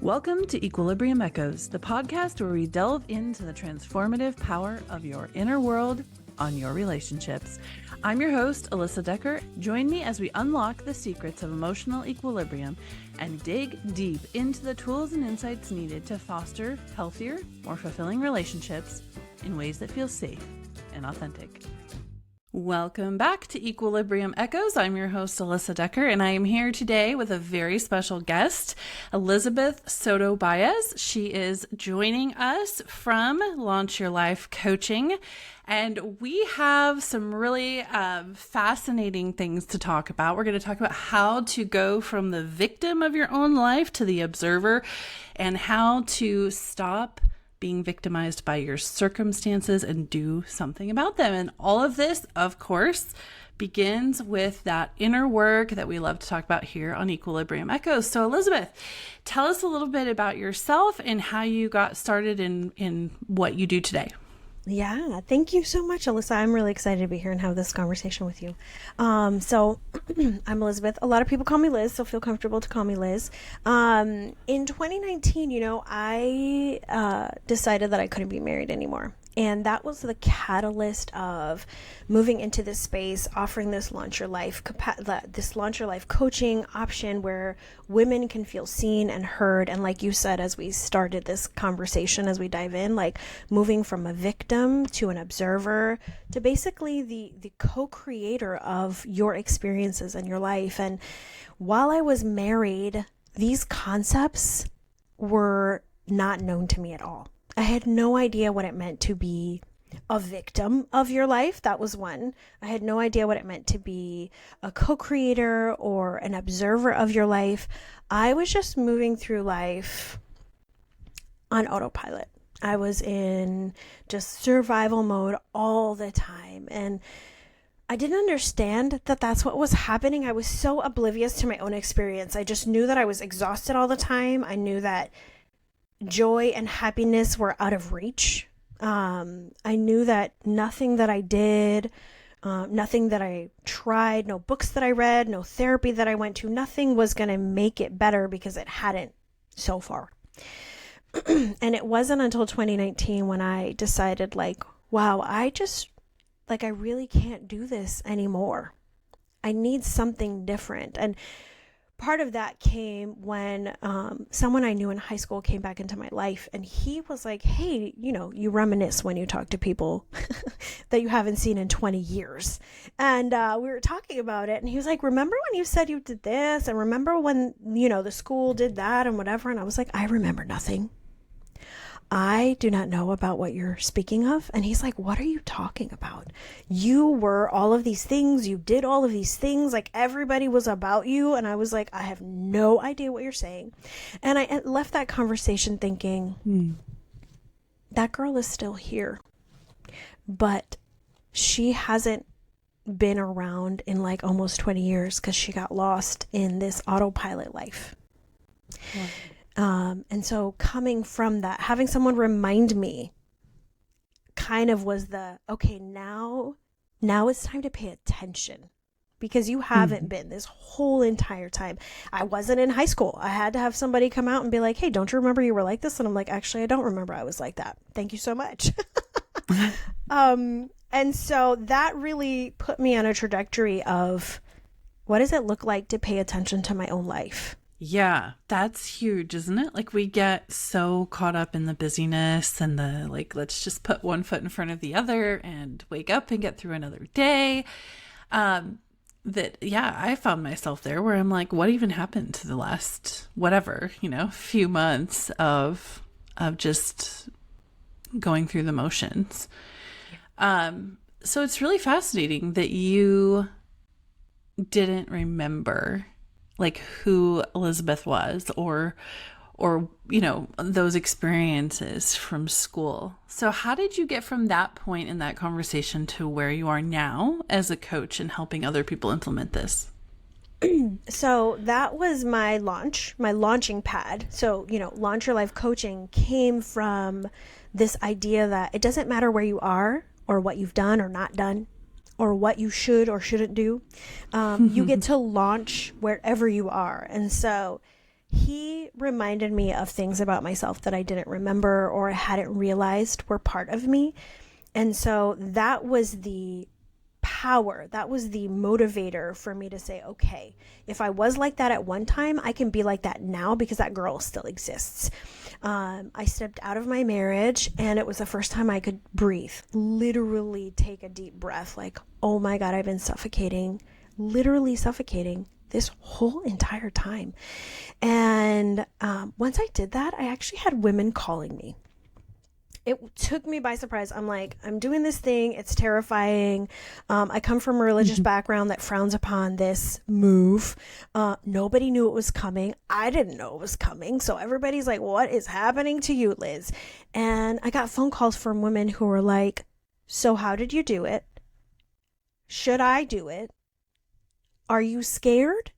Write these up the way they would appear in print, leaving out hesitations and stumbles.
Welcome to Equilibrium Echoes, the podcast where we delve into the transformative power of your inner world on your relationships. I'm your host, Alyssa Decker. Join me as we unlock the secrets of emotional equilibrium and dig deep into the tools and insights needed to foster healthier, more fulfilling relationships in ways that feel safe and authentic. Welcome back to Equilibrium Echoes. I'm your host, Alyssa Decker, and I am here today with a very special guest, Elizabeth Soto Baez. She is joining us from Launch Your Life Coaching, and we have some really fascinating things to talk about. We're going to talk about how to go from the victim of your own life to the observer, and how to stop being victimized by your circumstances and do something about them. And all of this, of course, begins with that inner work that we love to talk about here on Equilibrium Echoes. So Elizabeth, tell us a little bit about yourself and how you got started in what you do today. Yeah, thank you so much, Alyssa. I'm really excited to be here and have this conversation with you. So I'm Elizabeth. A lot of people call me Liz, so feel comfortable to call me Liz. In 2019, I decided that I couldn't be married anymore. And that was the catalyst of moving into this space, offering this Launch Your Life coaching option where women can feel seen and heard. And like you said, as we started this conversation, as we dive in, like moving from a victim to an observer to basically the co-creator of your experiences and your life. And while I was married, these concepts were not known to me at all. I had no idea what it meant to be a victim of your life. That was one. I had no idea what it meant to be a co-creator or an observer of your life. I was just moving through life on autopilot. I was in just survival mode all the time. And I didn't understand that that's what was happening. I was so oblivious to my own experience. I just knew that I was exhausted all the time. I knew that joy and happiness were out of reach. I knew that nothing that I did, nothing that I tried, no books that I read, no therapy that I went to, nothing was going to make it better because it hadn't so far. And it wasn't until 2019 when I decided wow, I really can't do this anymore. I need something different. And part of that came when someone I knew in high school came back into my life, and he was like, hey, you reminisce when you talk to people that you haven't seen in 20 years. And we were talking about it, and he was like, remember when you said you did this? And remember when, the school did that and whatever? And I was like, I remember nothing. I do not know about what you're speaking of. And he's like, what are you talking about? You were all of these things. You did all of these things. Like everybody was about you. And I was like, I have no idea what you're saying. And I left that conversation thinking, that girl is still here, but she hasn't been around in almost 20 years because she got lost in this autopilot life. Yeah. And so coming from that, having someone remind me kind of was okay, now it's time to pay attention, because you haven't been this whole entire time. I wasn't in high school. I had to have somebody come out and be like, hey, don't you remember you were like this? And I'm like, actually, I don't remember I was like that. Thank you so much. And so that really put me on a trajectory of what does it look like to pay attention to my own life? Yeah, that's huge, isn't it? We get so caught up in the busyness and the let's just put one foot in front of the other and wake up and get through another day. I found myself there where I'm like, what even happened to the last few months of just going through the motions? So it's really fascinating that you didn't remember who Elizabeth was or those experiences from school. So how did you get from that point in that conversation to where you are now as a coach and helping other people implement this? So that was my launching pad. So, Launch Your Life coaching came from this idea that it doesn't matter where you are or what you've done or not done, or what you should or shouldn't do. You get to launch wherever you are. And so he reminded me of things about myself that I didn't remember or hadn't realized were part of me. And so that was the power, that was the motivator for me to say, okay, if I was like that at one time, I can be like that now because that girl still exists. I stepped out of my marriage and it was the first time I could breathe, literally take a deep breath, like, oh my God, I've been suffocating, literally suffocating this whole entire time. And once I did that, I actually had women calling me. It took me by surprise. I'm like, I'm doing this thing. It's terrifying. I come from a religious background that frowns upon this move. Nobody knew it was coming. I didn't know it was coming. So everybody's like, what is happening to you, Liz? And I got phone calls from women who were like, so how did you do it? Should I do it? Are you scared?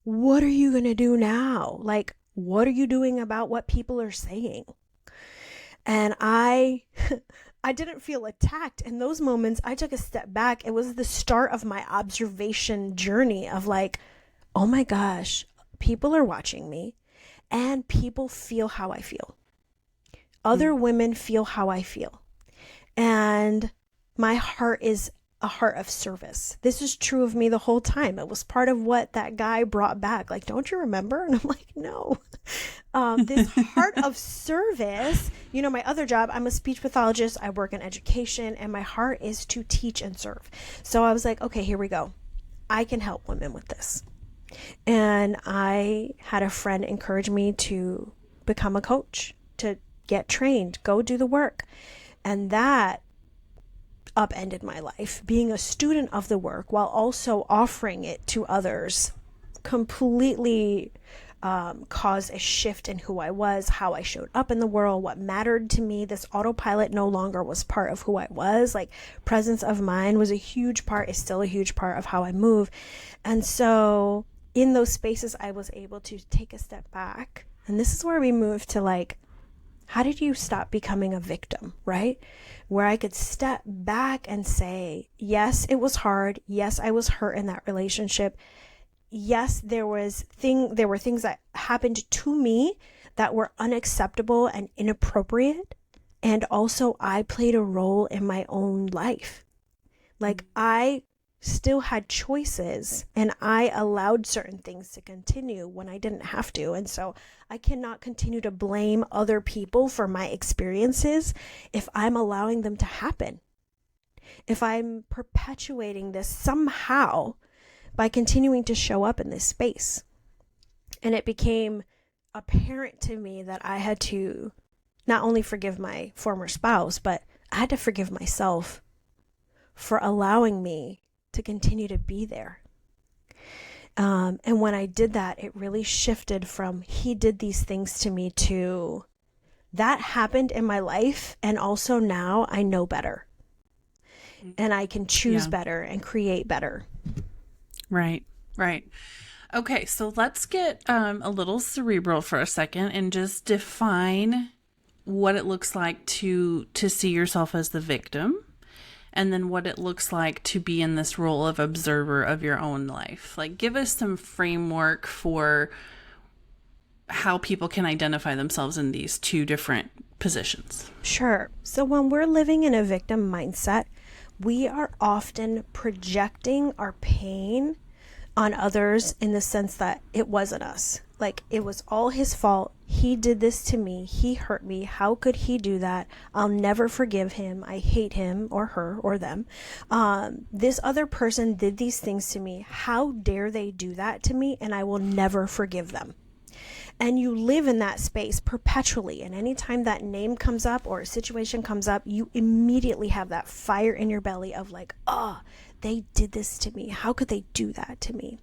What are you going to do now? Like, what are you doing about what people are saying? And I didn't feel attacked. In those moments, I took a step back. It was the start of my observation journey of like, oh my gosh, people are watching me and people feel how I feel. Other women feel how I feel. And my heart is a heart of service. This is true of me the whole time. It was part of what that guy brought back. Like, don't you remember? And I'm like, no. This heart of service, you know, my other job, I'm a speech pathologist. I work in education and my heart is to teach and serve. So I was like, okay, here we go. I can help women with this. And I had a friend encourage me to become a coach, to get trained, go do the work. And that upended my life. Being a student of the work while also offering it to others completely caused a shift in who I was, how I showed up in the world, what mattered to me. This autopilot no longer was part of who I was. Like, presence of mind was a huge part, is still a huge part of how I move. And so in those spaces, I was able to take a step back. And this is where we move to like, how did you stop becoming a victim, right? Where I could step back and say, yes, it was hard. Yes, I was hurt in that relationship. Yes, there were things that happened to me that were unacceptable and inappropriate. And also I played a role in my own life. Like, I still had choices and I allowed certain things to continue when I didn't have to. And so I cannot continue to blame other people for my experiences if I'm allowing them to happen. If I'm perpetuating this somehow by continuing to show up in this space. And it became apparent to me that I had to not only forgive my former spouse, but I had to forgive myself for allowing me to continue to be there. And when I did that, it really shifted from he did these things to me to that happened in my life. And also now I know better and I can choose better and create better. Right. Right. Okay. So let's get a little cerebral for a second and just define what it looks like to see yourself as the victim. And then what it looks like to be in this role of observer of your own life. Like, give us some framework for how people can identify themselves in these two different positions. Sure. So when we're living in a victim mindset, we are often projecting our pain on others in the sense that it wasn't us. Like, it was all his fault. He did this to me. He hurt me. How could he do that? I'll never forgive him. I hate him or her or them. This other person did these things to me. How dare they do that to me? And I will never forgive them. And you live in that space perpetually. And anytime that name comes up or a situation comes up, you immediately have that fire in your belly of like, oh, they did this to me. How could they do that to me?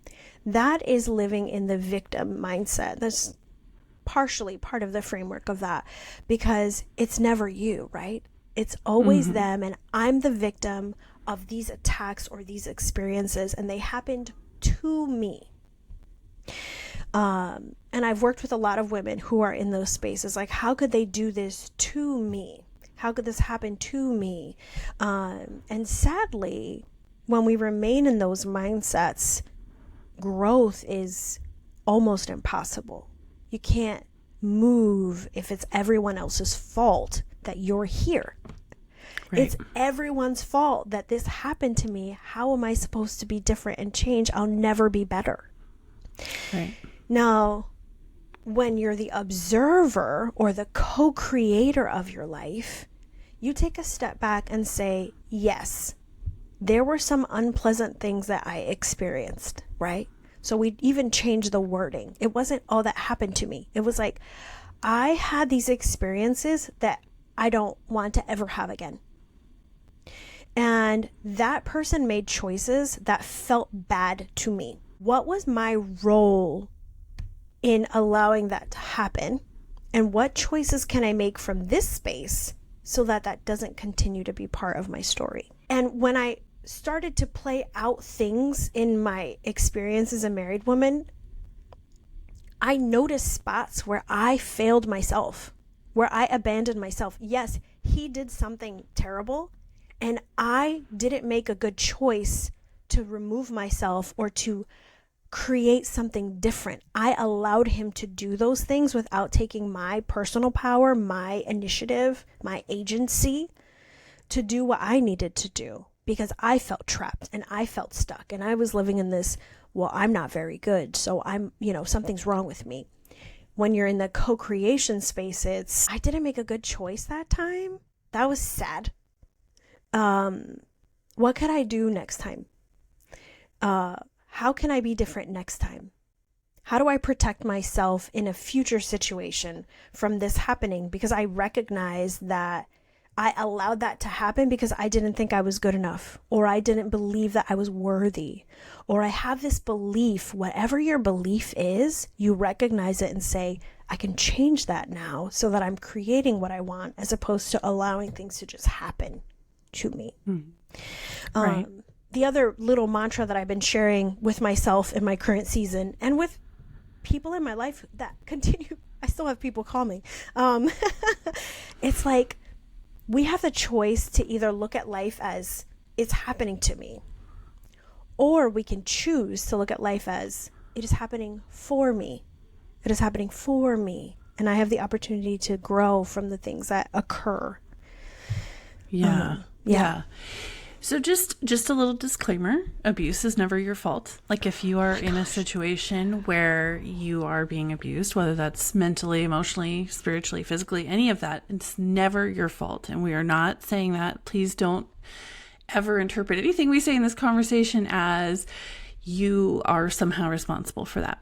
That is living in the victim mindset. That's partially part of the framework of that because it's never you, right? It's always them. And I'm the victim of these attacks or these experiences and they happened to me. And I've worked with a lot of women who are in those spaces. Like, how could they do this to me? How could this happen to me? And sadly, when we remain in those mindsets, growth is almost impossible. You can't move if it's everyone else's fault that you're here. Right. It's everyone's fault that this happened to me. How am I supposed to be different and change? I'll never be better. Right. Now, when you're the observer or the co-creator of your life, you take a step back and say, yes, there were some unpleasant things that I experienced, right? So we even changed the wording. It wasn't all that happened to me. It was like, I had these experiences that I don't want to ever have again. And that person made choices that felt bad to me. What was my role in allowing that to happen? And what choices can I make from this space so that that doesn't continue to be part of my story? And when I started to play out things in my experience as a married woman, I noticed spots where I failed myself, where I abandoned myself. Yes, he did something terrible, and I didn't make a good choice to remove myself or to create something different. I allowed him to do those things without taking my personal power, my initiative, my agency to do what I needed to do, because I felt trapped and I felt stuck and I was living in this, well, I'm not very good, so I'm, something's wrong with me. When you're in the co-creation space, it's, I didn't make a good choice that time. That was sad. What could I do next time? How can I be different next time? How do I protect myself in a future situation from this happening? Because I recognize that I allowed that to happen because I didn't think I was good enough, or I didn't believe that I was worthy, or I have this belief. Whatever your belief is, you recognize it and say, I can change that now so that I'm creating what I want, as opposed to allowing things to just happen to me. Right. The other little mantra that I've been sharing with myself in my current season and with people in my life that continue, I still have people call me. It's like, we have the choice to either look at life as it's happening to me, or we can choose to look at life as it is happening for me. It is happening for me. And I have the opportunity to grow from the things that occur. Yeah. So just a little disclaimer, abuse is never your fault. Like if you are in a situation where you are being abused, whether that's mentally, emotionally, spiritually, physically, any of that, it's never your fault. And we are not saying that. Please don't ever interpret anything we say in this conversation as you are somehow responsible for that.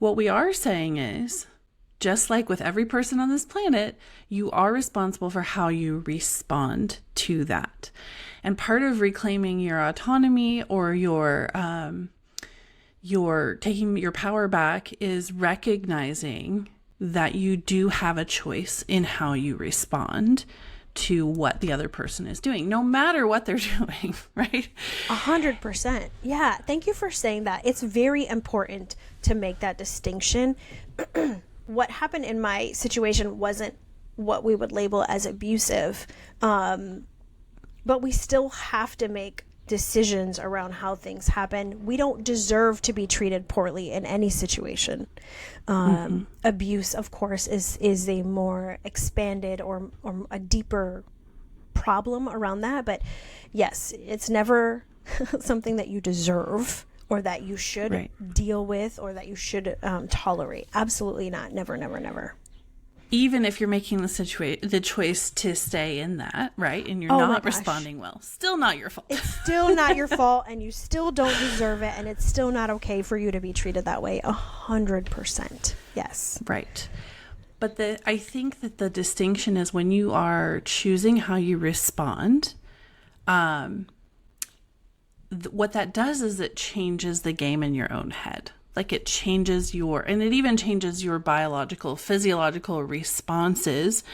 What we are saying is, just like with every person on this planet, you are responsible for how you respond to that. And part of reclaiming your autonomy or your taking your power back is recognizing that you do have a choice in how you respond to what the other person is doing, no matter what they're doing, right? 100%. Yeah. Thank you for saying that. It's very important to make that distinction. What happened in my situation wasn't what we would label as abusive. But we still have to make decisions around how things happen. We don't deserve to be treated poorly in any situation. Abuse, of course, is a more expanded or a deeper problem around that. But yes, it's never something that you deserve or that you should deal with or that you should tolerate. Absolutely not. Never, never, never. Even if you're making the choice to stay in that, right? And you're not responding well, still not your fault. It's still not your fault, and you still don't deserve it, and it's still not okay for you to be treated that way. 100%. Yes. Right. But I think that the distinction is when you are choosing how you respond, what that does is it changes the game in your own head. Like it changes and it even changes your biological, physiological responses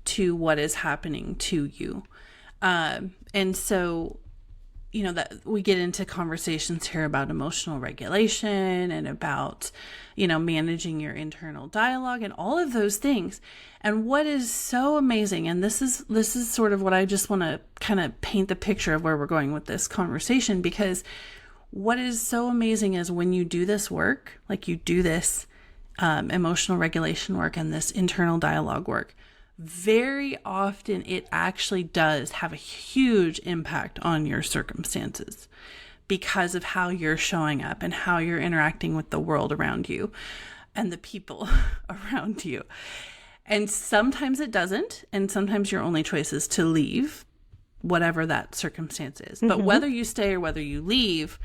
to what is happening to you. And so, that we get into conversations here about emotional regulation and about, managing your internal dialogue and all of those things. And what is so amazing, and this is sort of what I just want to kind of paint the picture of where we're going with this conversation, because what is so amazing is when you do this work, like you do this emotional regulation work and this internal dialogue work, very often it actually does have a huge impact on your circumstances because of how you're showing up and how you're interacting with the world around you and the people around you. And sometimes it doesn't. And sometimes your only choice is to leave, whatever that circumstance is. Mm-hmm. But whether you stay or whether you leave,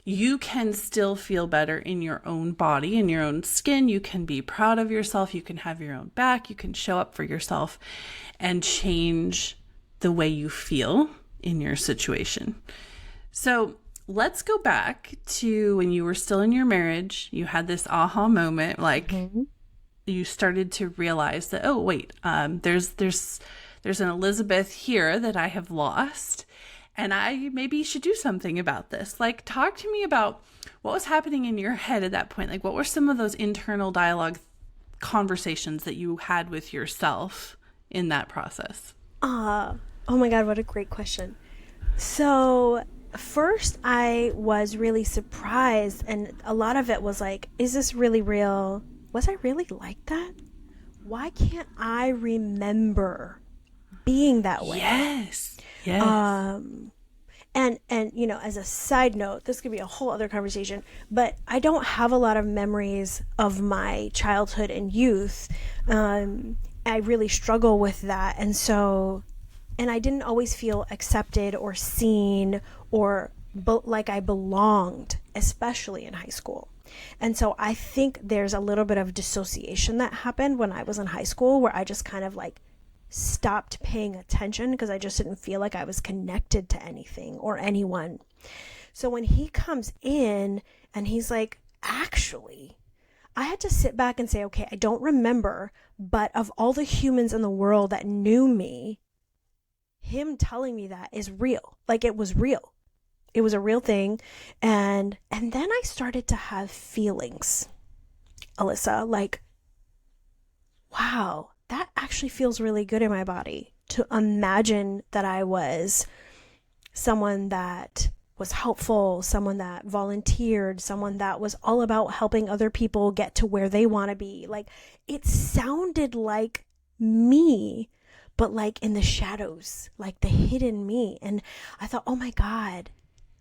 you can still feel better in your own body, in your own skin. You can be proud of yourself. You can have your own back. You can show up for yourself and change the way you feel in your situation. So let's go back to when you were still in your marriage. You had this aha moment, like you started to realize that, oh, wait, there's an Elizabeth here that I have lost. And I maybe should do something about this. Like, talk to me about what was happening in your head at that point. Like, what were some of those internal dialogue conversations that you had with yourself in that process? Oh my God, what a great question. So first I was really surprised, and a lot of it was like, is this really real? Was I really like that? Why can't I remember being that way? Yes. And you know, as a side note, this could be a whole other conversation, but I don't have a lot of memories of my childhood and youth. I really struggle with that. And I didn't always feel accepted or seen or like I belonged, especially in high school. And so I think there's a little bit of dissociation that happened when I was in high school, where I just kind of like stopped paying attention because I just didn't feel like I was connected to anything or anyone. So when he comes in and he's like, actually, I had to sit back and say, okay, I don't remember, but of all the humans in the world that knew me, him telling me that is real. Like, it was real. It was a real thing. And then I started to have feelings, Alyssa, like, wow, that actually feels really good in my body to imagine that I was someone that was helpful, someone that volunteered, someone that was all about helping other people get to where they want to be. Like, it sounded like me, but like in the shadows, like the hidden me. And I thought, oh my God,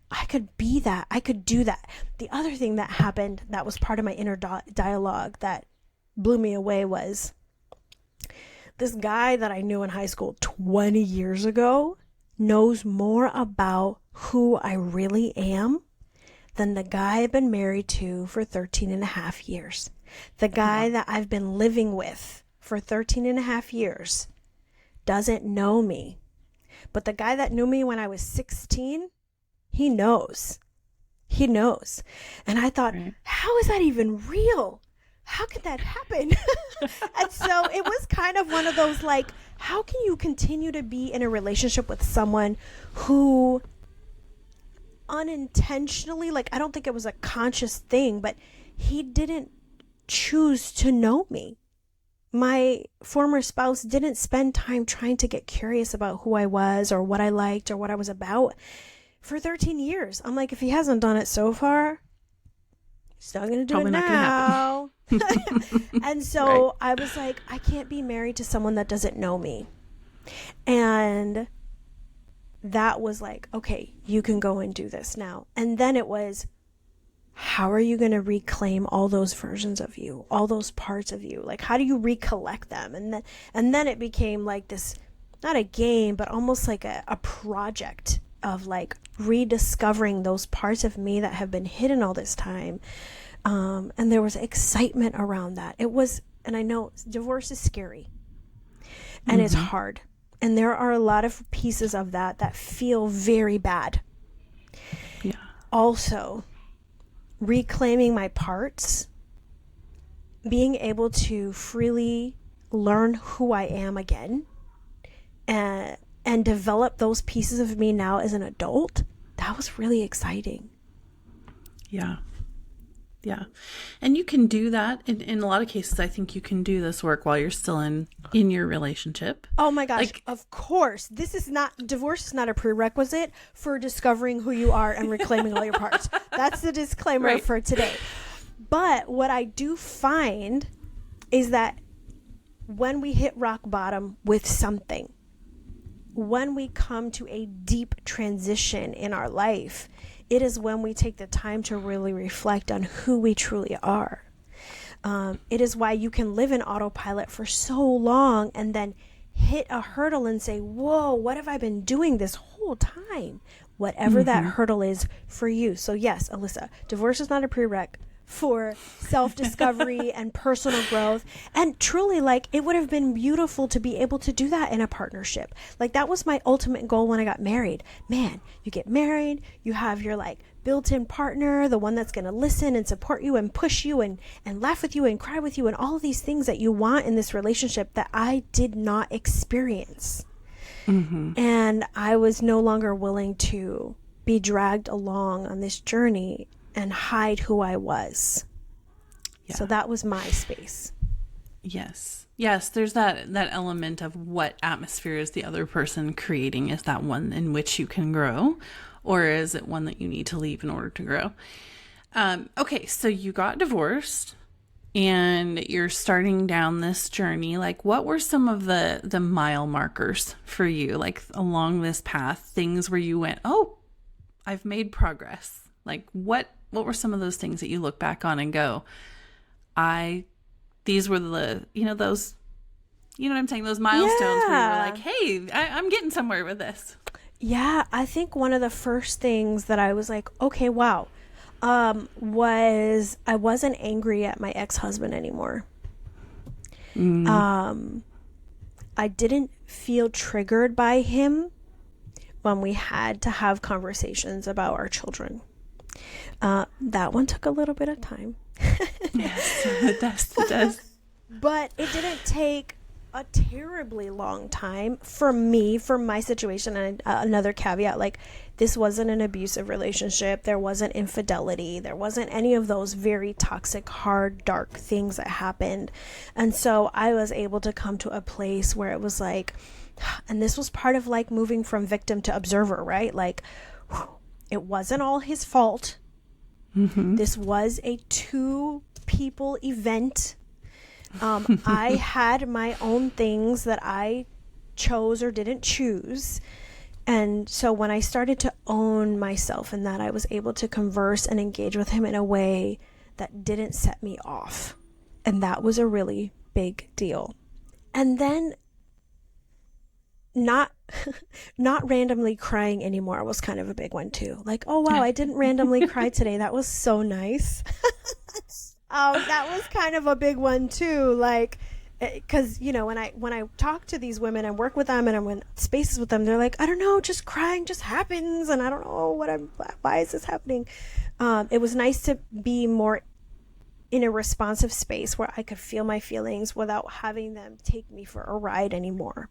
I could be that. I could do that. The other thing that happened that was part of my inner dialogue that blew me away was this guy that I knew in high school 20 years ago knows more about who I really am than the guy I've been married to for 13 and a half years. The guy that I've been living with for 13 and a half years doesn't know me. But the guy that knew me when I was 16, he knows. He knows. And I thought, how is that even real? How could that happen? And so it was kind of one of those, like, how can you continue to be in a relationship with someone who unintentionally, like, I don't think it was a conscious thing, but he didn't choose to know me. My former spouse didn't spend time trying to get curious about who I was or what I liked or what I was about for 13 years. I'm like, if he hasn't done it so far, he's not going to do Probably it now. And so I was like, I can't be married to someone that doesn't know me. And that was like, okay, you can go and do this now. And then it was, how are you going to reclaim all those versions of you, all those parts of you? Like, how do you recollect them? And then it became like this, not a game, but almost like a project of like rediscovering those parts of me that have been hidden all this time. And there was excitement around that. It was, and I know divorce is scary and it's hard. And there are a lot of pieces of that feel very bad. Yeah. Also, reclaiming my parts, being able to freely learn who I am again, and develop those pieces of me now as an adult, that was really exciting. Yeah. Yeah. And you can do that. In a lot of cases, I think you can do this work while you're still in your relationship. Oh my gosh. Like, of course. Divorce is not a prerequisite for discovering who you are and reclaiming all your parts. That's the disclaimer for today. But what I do find is that when we hit rock bottom with something, when we come to a deep transition in our life, it is when we take the time to really reflect on who we truly are. It is why you can live in autopilot for so long and then hit a hurdle and say, whoa, what have I been doing this whole time? Whatever that hurdle is for you. So yes, Alyssa, divorce is not a prereq for self-discovery and personal growth. And truly, like, it would have been beautiful to be able to do that in a partnership. Like, that was my ultimate goal when I got married. Man, you get married, you have your like built-in partner, the one that's going to listen and support you and push you and laugh with you and cry with you and all of these things that you want in this relationship that I did not experience. And I was no longer willing to be dragged along on this journey and hide who I was. Yeah. So that was my space. Yes. Yes, there's that element of what atmosphere is the other person creating. Is that one in which you can grow, or is it one that you need to leave in order to grow? Okay, so you got divorced and you're starting down this journey. Like, what were some of the mile markers for you, like along this path, things where you went, oh, I've made progress? Like, what were some of those things that you look back on and go, these were those, you know what I'm saying? Those milestones where you were like, hey, I'm getting somewhere with this. Yeah, I think one of the first things that I was like, okay, wow, was I wasn't angry at my ex-husband anymore. I didn't feel triggered by him when we had to have conversations about our children. That one took a little bit of time. Yes, it does. But it didn't take a terribly long time for me, for my situation. And another caveat, like, this wasn't an abusive relationship. There wasn't infidelity. There wasn't any of those very toxic, hard, dark things that happened. And so I was able to come to a place where it was like, and this was part of like moving from victim to observer, right? Like, it wasn't all his fault. This was a 2-people event. I had my own things that I chose or didn't choose. And so when I started to own myself and that, I was able to converse and engage with him in a way that didn't set me off. And that was a really big deal. And then not randomly crying anymore was kind of a big one too. Like, oh wow, I didn't randomly cry today. That was so nice. That was kind of a big one too. Like, because when I talk to these women and work with them and I'm in spaces with them, they're like, I don't know, just crying just happens, and I don't know why is this happening. It was nice to be more in a responsive space where I could feel my feelings without having them take me for a ride anymore.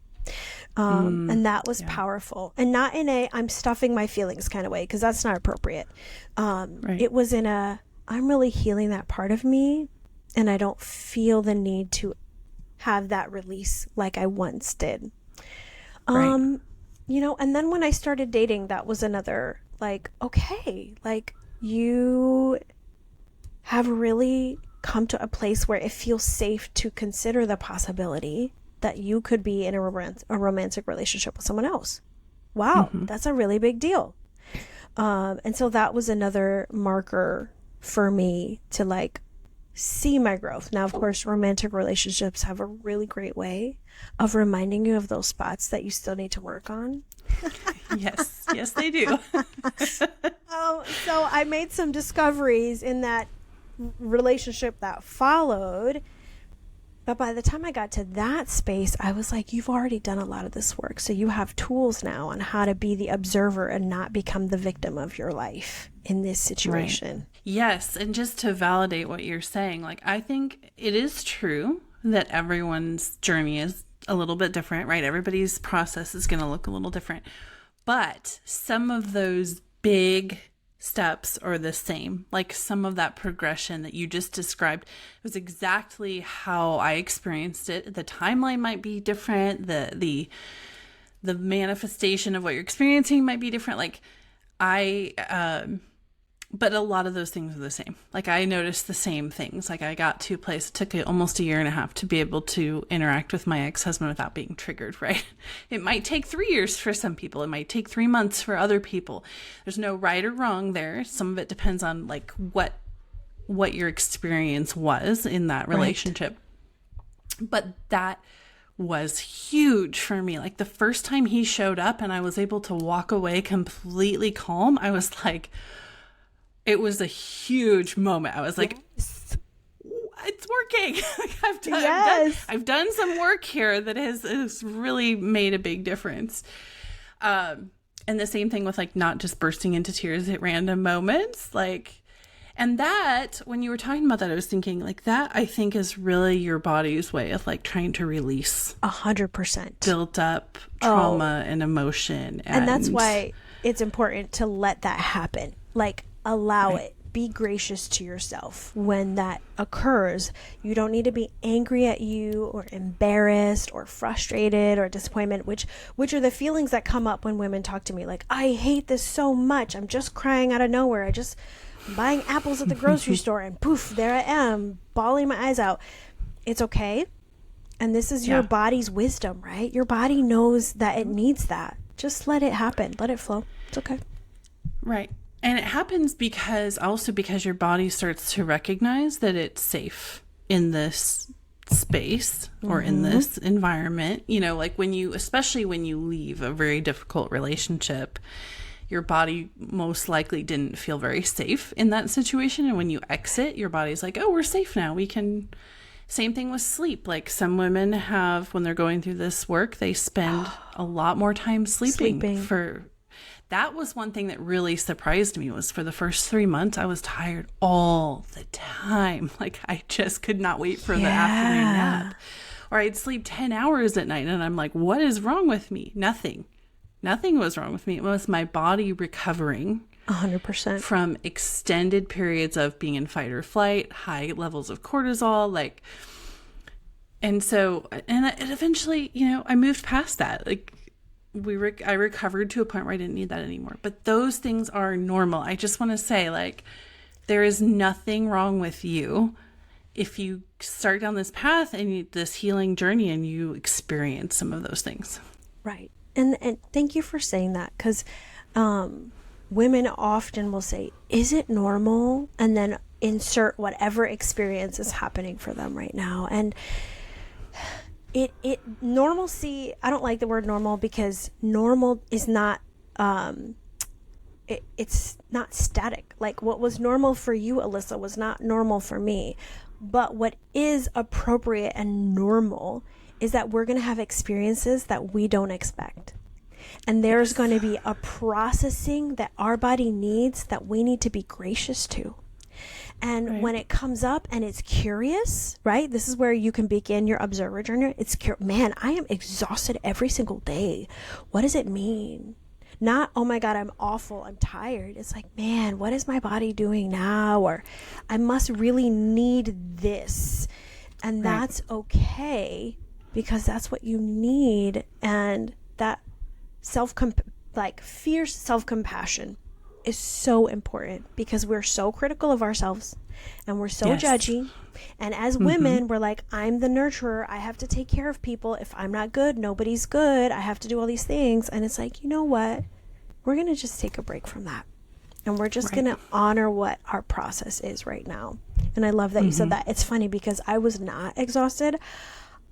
And that was powerful, and not in a I'm stuffing my feelings kind of way, because that's not appropriate. Right. It was in a I'm really healing that part of me, and I don't feel the need to have that release like I once did. Right. And then when I started dating, that was another, like, okay, like, you have really come to a place where it feels safe to consider the possibility that you could be in a romantic relationship with someone else. Wow, that's a really big deal. And so that was another marker for me to, like, see my growth. Now, of course, romantic relationships have a really great way of reminding you of those spots that you still need to work on. Yes, they do. So I made some discoveries in that relationship that followed. But by the time I got to that space, I was like, you've already done a lot of this work. So you have tools now on how to be the observer and not become the victim of your life in this situation. Right. Yes. And just to validate what you're saying, like, I think it is true that everyone's journey is a little bit different, right? Everybody's process is going to look a little different. But some of those big steps are the same. Like, some of that progression that you just described was exactly how I experienced it. The timeline might be different. The manifestation of what you're experiencing might be different. Like, I but a lot of those things are the same. Like I noticed the same things. Like I got to a place, it took almost a year and a half to be able to interact with my ex-husband without being triggered, right? It might take 3 years for some people. It might take 3 months for other people. There's no right or wrong there. Some of it depends on like what your experience was in that relationship. Right. But that was huge for me. Like the first time he showed up and I was able to walk away completely calm, I was like, it was a huge moment. I was like, yes, it's working. Like I've done some work here that has really made a big difference. And the same thing with like not just bursting into tears at random moments. Like, and that, when you were talking about that, I was thinking like that, I think is really your body's way of like trying to release 100% built up trauma and emotion. And that's why it's important to let that happen. Like, allow it. Be gracious to yourself when that occurs. You don't need to be angry at you or embarrassed or frustrated or disappointment, which are the feelings that come up when women talk to me. Like, I hate this so much. I'm just crying out of nowhere. I'm buying apples at the grocery store and poof, there I am, bawling my eyes out. It's okay. And this is your body's wisdom, right? Your body knows that it needs that. Just let it happen. Let it flow. It's okay. Right. And it happens because your body starts to recognize that it's safe in this space or in this environment. You know, like especially when you leave a very difficult relationship, your body most likely didn't feel very safe in that situation. And when you exit, your body's like, oh, we're safe now. We can. Same thing with sleep. Like some women have, when they're going through this work, they spend a lot more time sleeping. That was one thing that really surprised me, was for the first 3 months, I was tired all the time. Like I just could not wait for the afternoon nap. Or I'd sleep 10 hours at night and I'm like, what is wrong with me? Nothing was wrong with me. It was my body recovering 100% from extended periods of being in fight or flight, high levels of cortisol, and eventually, I moved past that. Like I recovered to a point where I didn't need that anymore. But those things are normal. I just want to say, like, there is nothing wrong with you if you start down this path and this healing journey and you experience some of those things. Right. And thank you for saying that, because women often will say, is it normal? And then insert whatever experience is happening for them right now. And normalcy, I don't like the word normal, because normal is not, it's not static. Like what was normal for you, Alyssa, was not normal for me. But what is appropriate and normal is that we're going to have experiences that we don't expect. And there's going to be a processing that our body needs that we need to be gracious to. And when it comes up and it's curious, right? This is where you can begin your observer journey. It's man, I am exhausted every single day. What does it mean? Not, oh my God, I'm awful, I'm tired. It's like, man, what is my body doing now? Or I must really need this. And that's okay, because that's what you need. And that fierce self-compassion is so important, because we're so critical of ourselves and we're so judgy. And as women, we're like, I'm the nurturer. I have to take care of people. If I'm not good, nobody's good. I have to do all these things. And it's like, you know what? We're going to just take a break from that. And we're just going to honor what our process is right now. And I love that you said that. It's funny because I was not exhausted.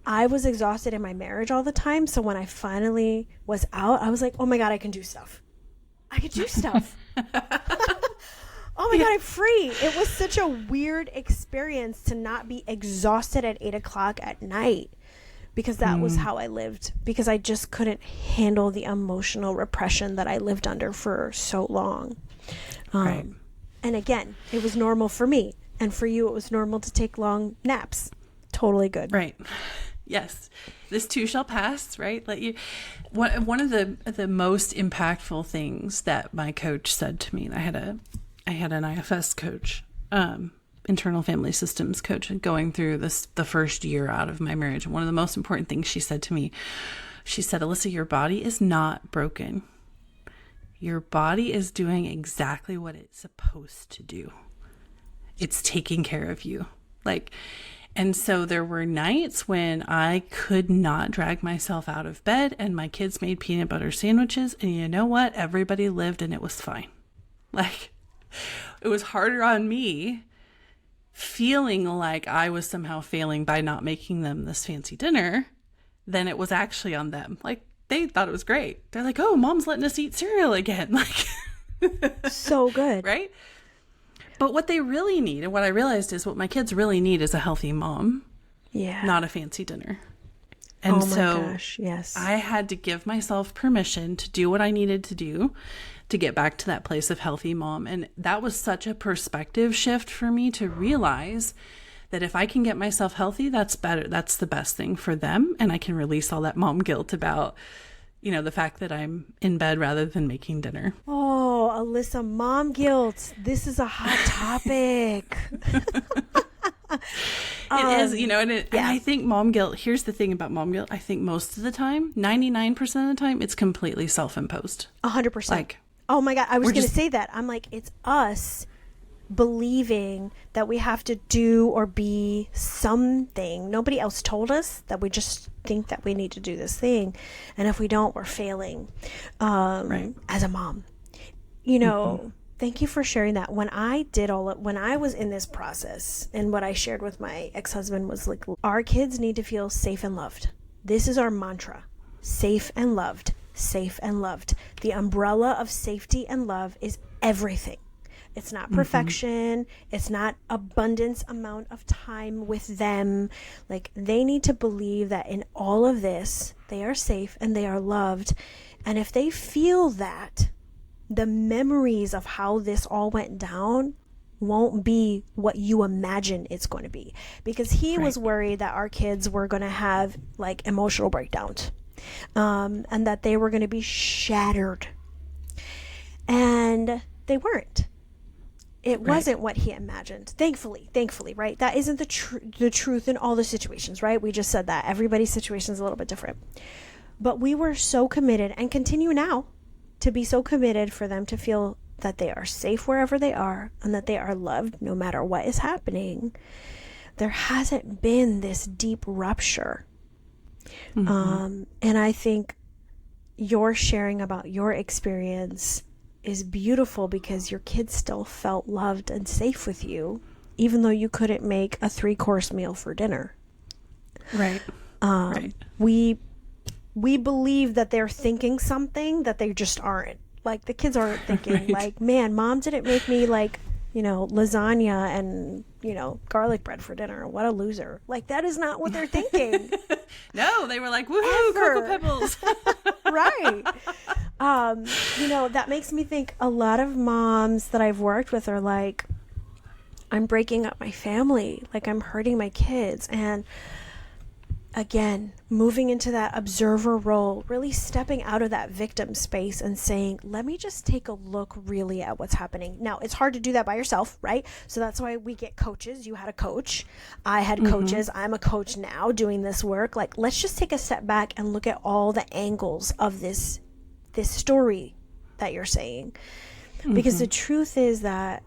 I was exhausted in my marriage all the time. So when I finally was out, I was like, oh my God, I can do stuff. I could do stuff. Oh my God, I'm free. It was such a weird experience to not be exhausted at 8:00 at night, because that was how I lived, because I just couldn't handle the emotional repression that I lived under for so long. And again, it was normal for me. And for you, it was normal to take long naps. Totally good. Right. Yes. This too shall pass, right? One of the most impactful things that my coach said to me, and I had an IFS coach, internal family systems coach, going through the first year out of my marriage. And one of the most important things she said to me, she said, Alyssa, your body is not broken. your body is doing exactly what it's supposed to do. It's taking care of you. And so there were nights when I could not drag myself out of bed, and my kids made peanut butter sandwiches, and you know what? Everybody lived and it was fine. It was harder on me feeling like I was somehow failing by not making them this fancy dinner than it was actually on them. They thought it was great. They're like, oh, mom's letting us eat cereal again. So good. Right? But what they really need, and what I realized is what my kids really need is a healthy mom. Yeah. Not a fancy dinner. And oh my gosh, yes. I had to give myself permission to do what I needed to do to get back to that place of healthy mom. And that was such a perspective shift for me to realize that if I can get myself healthy, that's better. That's the best thing for them. And I can release all that mom guilt about, the fact that I'm in bed rather than making dinner. Oh, Alyssa, mom guilt. This is a hot topic. It is, and I think mom guilt, here's the thing about mom guilt. I think most of the time, 99% of the time, it's completely self-imposed. 100%. Oh my God. I was going to say that. I'm like, it's us believing that we have to do or be something. Nobody else told us that. We just think that we need to do this thing. And if we don't, we're failing as a mom. Thank you for sharing that. When I was in this process, and what I shared with my ex-husband was like, our kids need to feel safe and loved. This is our mantra. Safe and loved. Safe and loved. The umbrella of safety and love is everything. It's not perfection. It's not abundance amount of time with them. They need to believe that in all of this, they are safe and they are loved. And if they feel that, the memories of how this all went down won't be what you imagine it's going to be. Because he was worried that our kids were going to have emotional breakdowns. And that they were going to be shattered. And they weren't. It wasn't what he imagined. Thankfully, right? That isn't the truth in all the situations, right? We just said that. Everybody's situation is a little bit different. But we were so committed, and continue now to be so committed for them to feel that they are safe wherever they are and that they are loved no matter what is happening. There hasn't been this deep rupture. And I think your sharing about your experience is beautiful because your kids still felt loved and safe with you, even though you couldn't make a 3-course meal for dinner. Right. We believe that they're thinking something that they just aren't. The kids aren't thinking man, mom didn't make me lasagna and, garlic bread for dinner. What a loser. That is not what they're thinking. No, they were like, woohoo, Cocoa Pebbles. Right. That makes me think a lot of moms that I've worked with are like, I'm breaking up my family. I'm hurting my kids. And again, moving into that observer role, really stepping out of that victim space and saying, let me just take a look really at what's happening. Now, it's hard to do that by yourself, right? So that's why we get coaches. You had a coach. I had coaches. I'm a coach now doing this work. Let's just take a step back and look at all the angles of this story that you're saying. Because the truth is that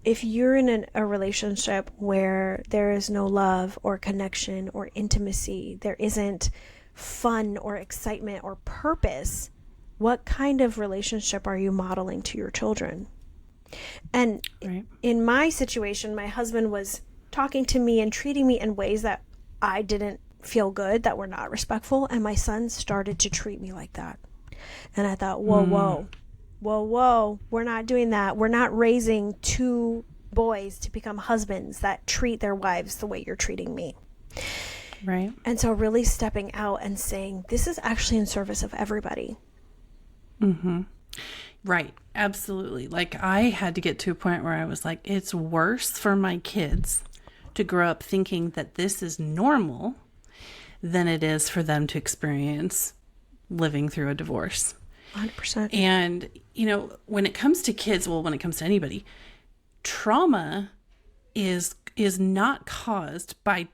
if you're in a relationship where there is no love or connection or intimacy, there isn't fun or excitement or purpose, what kind of relationship are you modeling to your children? And in my situation, my husband was talking to me and treating me in ways that I didn't feel good, that were not respectful. And my son started to treat me like that. And I thought, whoa, we're not doing that. We're not raising 2 boys to become husbands that treat their wives the way you're treating me. Right. And so really stepping out and saying, this is actually in service of everybody. Right. Absolutely. I had to get to a point where I was like, it's worse for my kids to grow up thinking that this is normal than it is for them to experience living through a divorce. 100%. And, when it comes to kids, when it comes to anybody, trauma is not caused by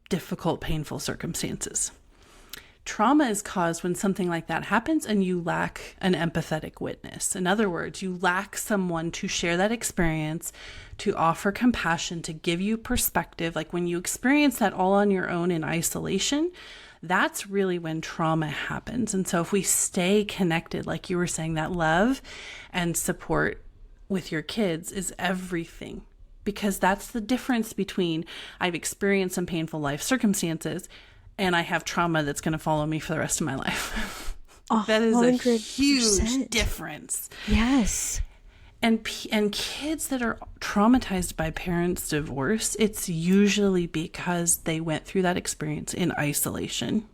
difficult, painful circumstances. trauma is caused when something like that happens and you lack an empathetic witness. In other words, you lack someone to share that experience, to offer compassion, to give you perspective. Like when you experience that all on your own in isolation, that's really when trauma happens. And so if we stay connected, like you were saying, that love and support with your kids is everything, because that's the difference between I've experienced some painful life circumstances and I have trauma that's going to follow me for the rest of my life. That is 100%. A huge difference. Yes. And kids that are traumatized by parents' divorce, it's usually because they went through that experience in isolation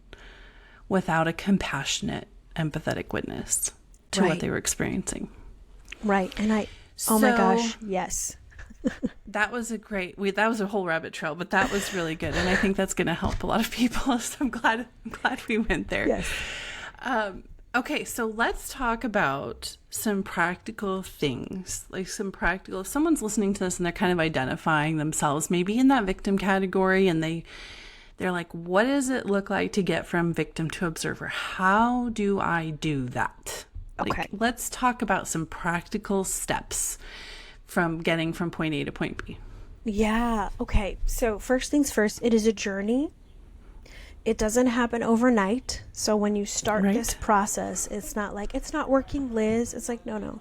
without a compassionate, empathetic witness to what they were experiencing. Right. And oh my gosh, yes. That was that was a whole rabbit trail, but that was really good. And I think that's going to help a lot of people. So I'm glad we went there. Yes. Okay, so let's talk about some practical things, like if someone's listening to this and they're kind of identifying themselves maybe in that victim category, and they're like, what does it look like to get from victim to observer? How do I do that? Okay. Let's talk about some practical steps from getting from point A to point B. Yeah. Okay. So first things first, it is a journey. It doesn't happen overnight. So when you start this process, it's not like, it's not working, Liz. It's like, no.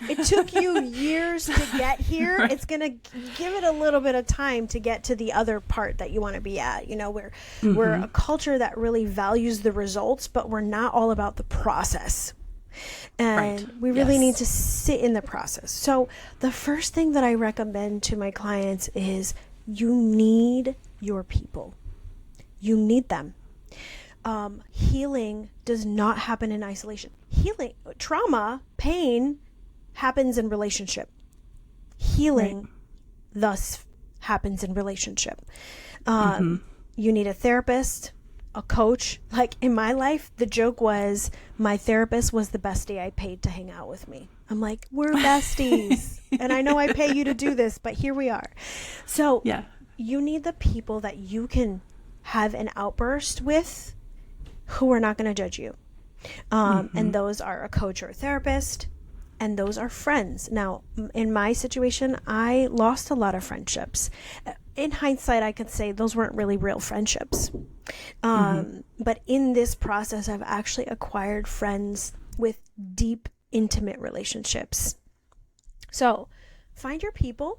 It took you years to get here. Right. It's going to give it a little bit of time to get to the other part that you want to be at. You know, we're a culture that really values the results, but we're not all about the process. And we really need to sit in the process. So the first thing that I recommend to my clients is you need your people. You need them. Healing does not happen in isolation. Healing, trauma, pain happens in relationship. Healing thus happens in relationship. You need a therapist, a coach. Like in my life, the joke was my therapist was the bestie I paid to hang out with me. I'm like, we're besties. And I know I pay you to do this, but here we are. So you need the people that you can have an outburst with who are not going to judge you. And those are a coach or a therapist, and those are friends. Now, in my situation, I lost a lot of friendships. In hindsight, I could say those weren't really real friendships. But in this process, I've actually acquired friends with deep, intimate relationships. So find your people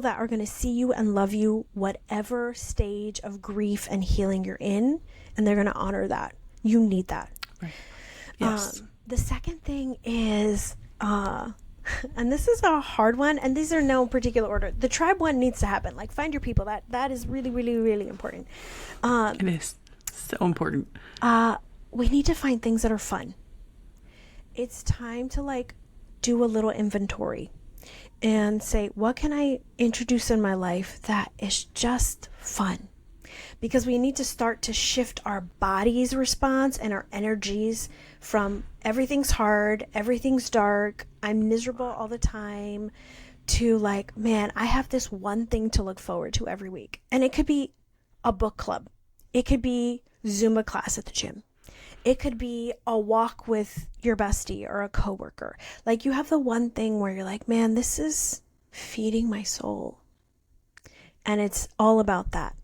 that are going to see you and love you whatever stage of grief and healing you're in, and they're going to honor that. You need that. Right. Yes. The second thing is, and this is a hard one, and these are no particular order. The tribe one needs to happen. Like, find your people. That is really, really, really important. It is so important. We need to find things that are fun. It's time to do a little inventory and say, what can I introduce in my life that is just fun? Because we need to start to shift our body's response and our energies from everything's hard, everything's dark, I'm miserable all the time, to man, I have this one thing to look forward to every week. And it could be a book club. It could be Zumba class at the gym. It could be a walk with your bestie or a coworker. You have the one thing where you're like, man, this is feeding my soul. And it's all about that.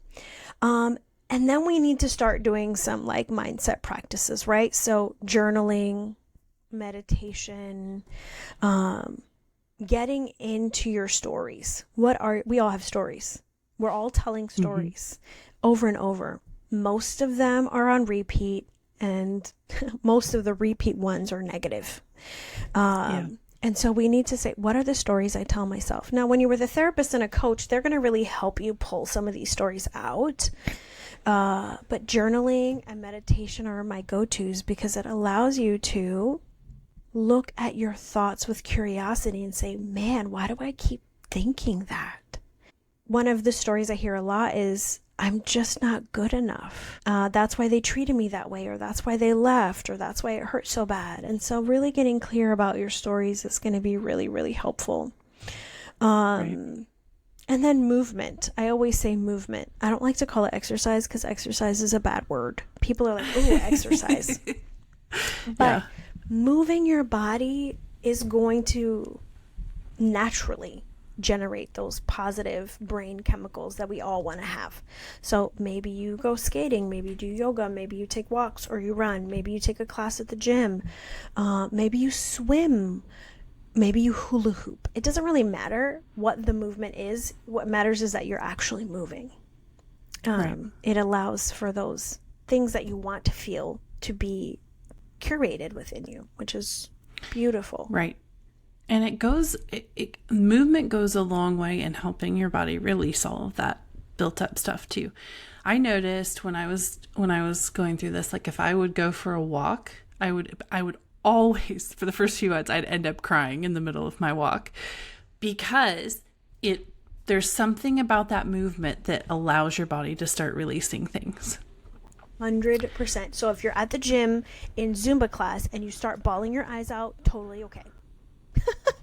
And then we need to start doing some mindset practices, right? So journaling, meditation, getting into your stories. We all have stories. We're all telling stories over and over. Most of them are on repeat, and most of the repeat ones are negative. And so we need to say, what are the stories I tell myself? Now, when you're with a therapist and a coach, they're going to really help you pull some of these stories out. But journaling and meditation are my go-tos because it allows you to look at your thoughts with curiosity and say, man, why do I keep thinking that? One of the stories I hear a lot is, I'm just not good enough. That's why they treated me that way, or that's why they left, or that's why it hurt so bad. And so really getting clear about your stories is going to be really, really helpful. And And then movement. I always say movement. I don't like to call it exercise because exercise is a bad word. People are like, oh, exercise. But moving your body is going to naturally generate those positive brain chemicals that we all want to have. So maybe you go skating, maybe you do yoga, maybe you take walks or you run, maybe you take a class at the gym, maybe you swim, maybe you hula hoop. It doesn't really matter what the movement is. What matters is that you're actually moving. Right. It allows for those things that you want to feel to be curated within you, which is beautiful. Right. And movement goes a long way in helping your body release all of that built up stuff too. I noticed when I was going through this, like if I would go for a walk, I would always, for the first few months, I'd end up crying in the middle of my walk because there's something about that movement that allows your body to start releasing things. 100%. So if you're at the gym in Zumba class and you start bawling your eyes out, totally okay.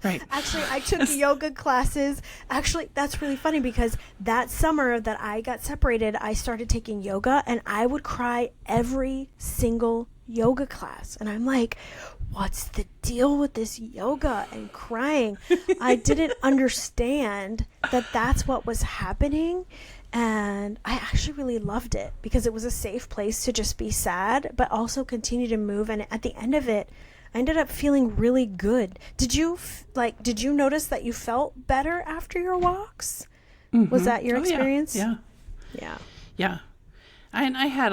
Right. Actually, I took yoga classes. Actually, that's really funny because that summer that I got separated, I started taking yoga and I would cry every single yoga class. And I'm like, what's the deal with this yoga and crying? I didn't understand that that's what was happening. And I actually really loved it because it was a safe place to just be sad, but also continue to move. And at the end of it, I ended up feeling really good. Did you notice that you felt better after your walks? Mm-hmm. Was that your experience? Yeah. And I had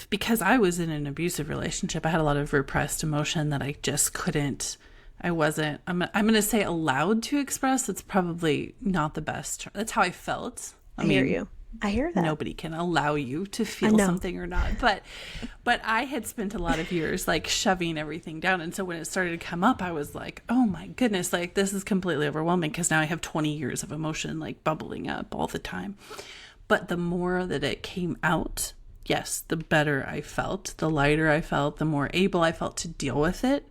because I was in an abusive relationship, I had a lot of repressed emotion that I just I'm going to say allowed to express. It's probably not the best. That's how I felt. I hear you. I hear that. Nobody can allow you to feel something or not. But I had spent a lot of years like shoving everything down. And so when it started to come up, I was like, oh my goodness, like this is completely overwhelming because now I have 20 years of emotion like bubbling up all the time. But the more that it came out, yes, the better I felt, the lighter I felt, the more able I felt to deal with it,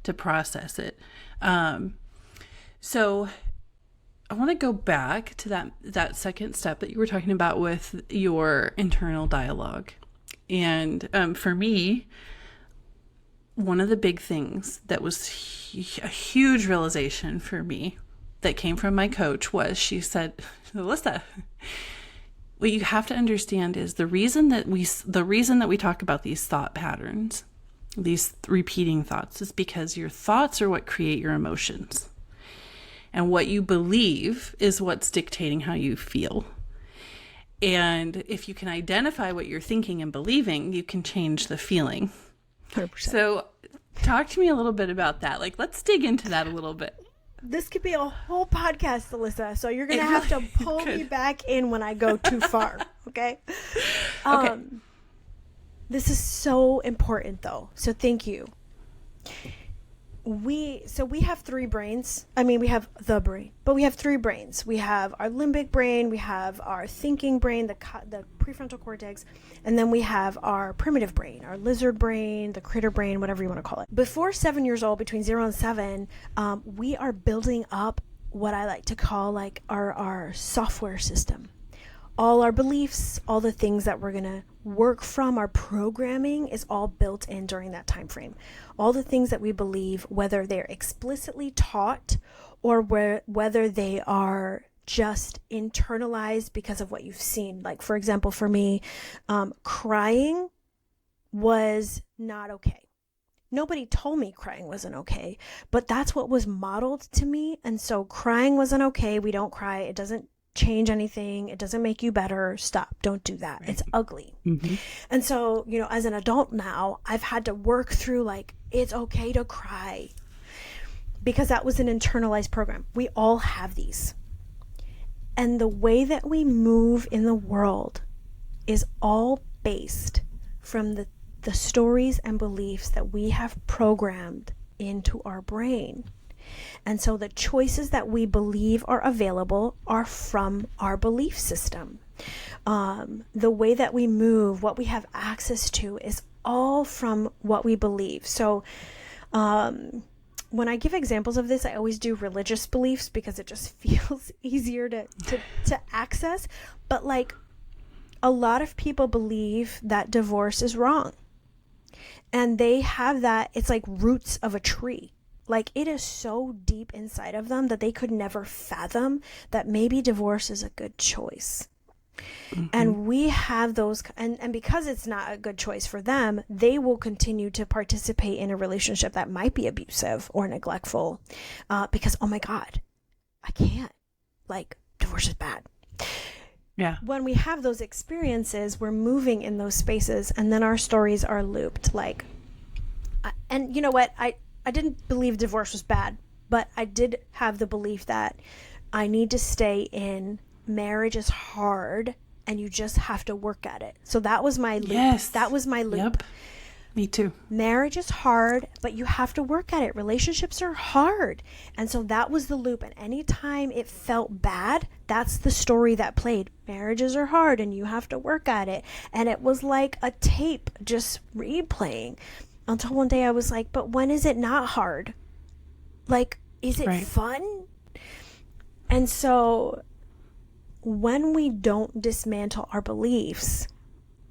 to process it. So I want to go back to that second step that you were talking about with your internal dialogue. And for me, one of the big things that was a huge realization for me that came from my coach was she said, Alyssa, what you have to understand is the reason that we talk about these thought patterns, these repeating thoughts, is because your thoughts are what create your emotions. And what you believe is what's dictating how you feel. And if you can identify what you're thinking and believing, you can change the feeling. 100%. So talk to me a little bit about that. Like, let's dig into that a little bit. This could be a whole podcast, Alyssa. So you're going to have to pull me back in when I go too far. Okay? Okay. This is so important, though. So thank you. We have three brains. I mean, we have the brain, but we have three brains. We have our limbic brain, we have our thinking brain, the prefrontal cortex, and then we have our primitive brain, our lizard brain, the critter brain, whatever you want to call it. Before 7 years old, between 0 and 7, we are building up what I like to call like our software system. All our beliefs, all the things that we're going to work from, our programming is all built in during that time frame. All the things that we believe, whether they're explicitly taught or whether they are just internalized because of what you've seen. Like, for example, for me, crying was not okay. Nobody told me crying wasn't okay, but that's what was modeled to me. And so crying wasn't okay. We don't cry. It doesn't change anything. It doesn't make you better. Stop. Don't do that. Right. It's ugly. Mm-hmm. And so, as an adult now, I've had to work through like, it's okay to cry because that was an internalized program. We all have these. And the way that we move in the world is all based from the stories and beliefs that we have programmed into our brain. And so the choices that we believe are available are from our belief system. The way that we move, what we have access to is all from what we believe. So when I give examples of this, I always do religious beliefs because it just feels easier to access. But like, a lot of people believe that divorce is wrong. And they have that, it's like roots of a tree. Like, it is so deep inside of them that they could never fathom that maybe divorce is a good choice. Mm-hmm. And we have those, and because it's not a good choice for them, they will continue to participate in a relationship that might be abusive or neglectful, because, oh my God, I can't. Like, divorce is bad. Yeah. When we have those experiences, we're moving in those spaces, and then our stories are looped. Like, and you know what? I didn't believe divorce was bad, but I did have the belief that I need to stay in. Marriage is hard, and you just have to work at it. So that was my loop. Yes. That was my loop. Yep. Me too. Marriage is hard, but you have to work at it. Relationships are hard. And so that was the loop. And anytime it felt bad, that's the story that played. Marriages are hard and you have to work at it. And it was like a tape just replaying until one day I was like, but when is it not hard? Like, is it fun? And so when we don't dismantle our beliefs,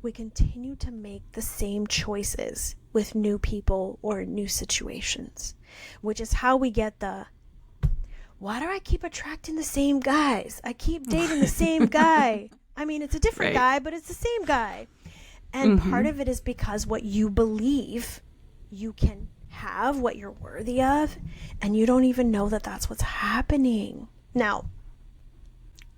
we continue to make the same choices with new people or new situations, which is how we get the, why do I keep attracting the same guys? I keep dating the same guy. I mean, it's a different guy, but it's the same guy. And part of it is because what you believe you can have, what you're worthy of, and you don't even know that that's what's happening. Now,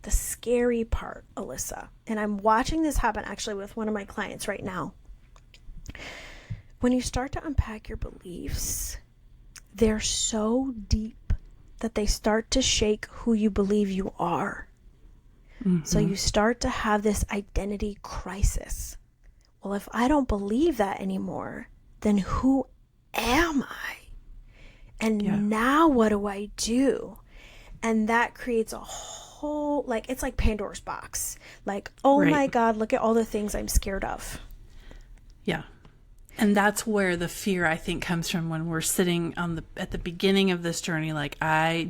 the scary part, Alyssa, and I'm watching this happen actually with one of my clients right now. When you start to unpack your beliefs, they're so deep that they start to shake who you believe you are. So you start to have this identity crisis. Well, if I don't believe that anymore, then who am I? And now what do I do? And that creates a whole, like, it's like Pandora's box. Like, oh my God, look at all the things I'm scared of. Yeah. And that's where the fear, I think, comes from when we're sitting at the beginning of this journey, like,